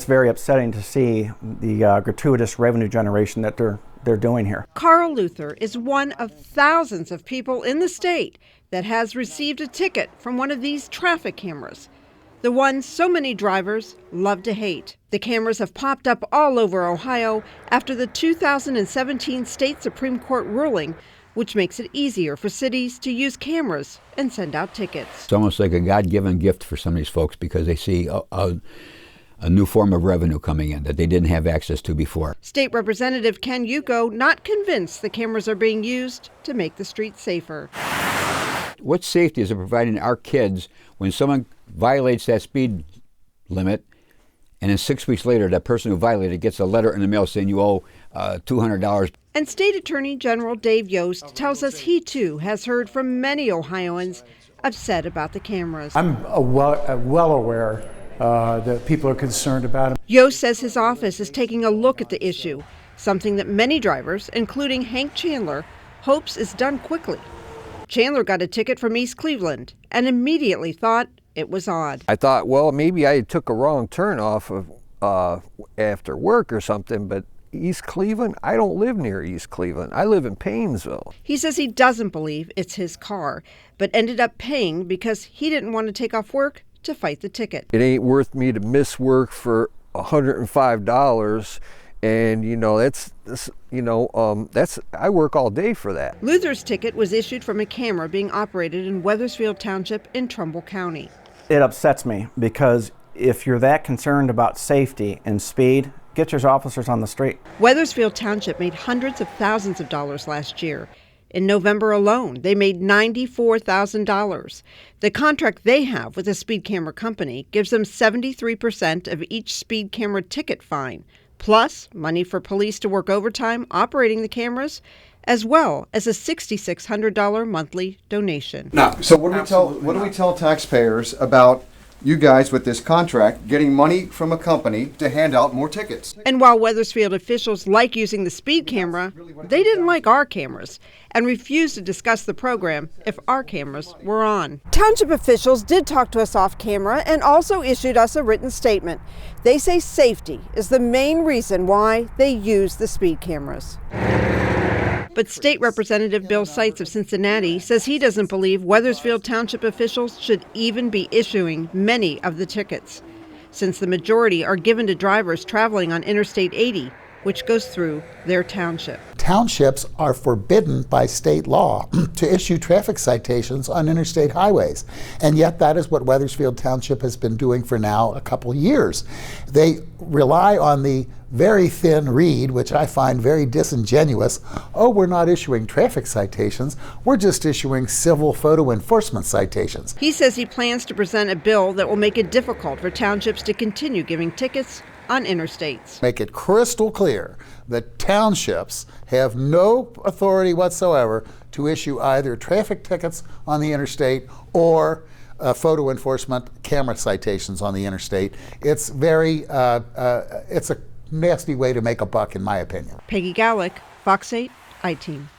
very upsetting to see the gratuitous revenue generation that they're doing here. Carl Luther is one of thousands of people in the state that has received a ticket from one of these traffic cameras, the ones so many drivers love to hate. The cameras have popped up all over Ohio after the 2017 state Supreme Court ruling, which makes it easier for cities to use cameras and send out tickets. It's almost like a God-given gift for some of these folks because they see a new form of revenue coming in that they didn't have access to before. State Representative Ken Yuko not convinced the cameras are being used to make the streets safer. What safety is it providing our kids when someone violates that speed limit and then 6 weeks later that person who violated it gets a letter in the mail saying you owe $200? And State Attorney General Dave Yost tells us he too has heard from many Ohioans upset about the cameras. I'm well aware that people are concerned about it. Yost says his office is taking a look at the issue, something that many drivers, including Hank Chandler, hopes is done quickly. Chandler got a ticket from East Cleveland and immediately thought it was odd. I thought, well, maybe I took a wrong turn off of after work or something, but East Cleveland? I don't live near East Cleveland. I live in Paynesville. He says he doesn't believe it's his car, but ended up paying because he didn't want to take off work to fight the ticket. It ain't worth me to miss work for $105. And I work all day for that. Luther's ticket was issued from a camera being operated in Wethersfield Township in Trumbull County. It upsets me because if you're that concerned about safety and speed, get your officers on the street. Wethersfield Township made hundreds of thousands of dollars last year. In November alone, they made $94,000. The contract they have with a speed camera company gives them 73% of each speed camera ticket fine, plus money for police to work overtime operating the cameras, as well as a $6,600 monthly donation. Now, so what do we tell taxpayers about you guys with this contract getting money from a company to hand out more tickets? And while Wethersfield officials like using the speed camera, they didn't like our cameras and refused to discuss the program if our cameras were on. Township officials did talk to us off camera and also issued us a written statement. They say safety is the main reason why they use the speed cameras. But State Representative Bill Seitz of Cincinnati says he doesn't believe Wethersfield Township officials should even be issuing many of the tickets, since the majority are given to drivers traveling on Interstate 80, which goes through their township. Townships are forbidden by state law to issue traffic citations on interstate highways, and yet that is what Wethersfield Township has been doing for now a couple years. They rely on the very thin reed, which I find very disingenuous. Oh, we're not issuing traffic citations, we're just issuing civil photo enforcement citations. He says he plans to present a bill that will make it difficult for townships to continue giving tickets on interstates. Make it crystal clear that townships have no authority whatsoever to issue either traffic tickets on the interstate or photo enforcement camera citations on the interstate. It's it's a nasty way to make a buck, in my opinion. Peggy Galick, Fox 8, I-Team.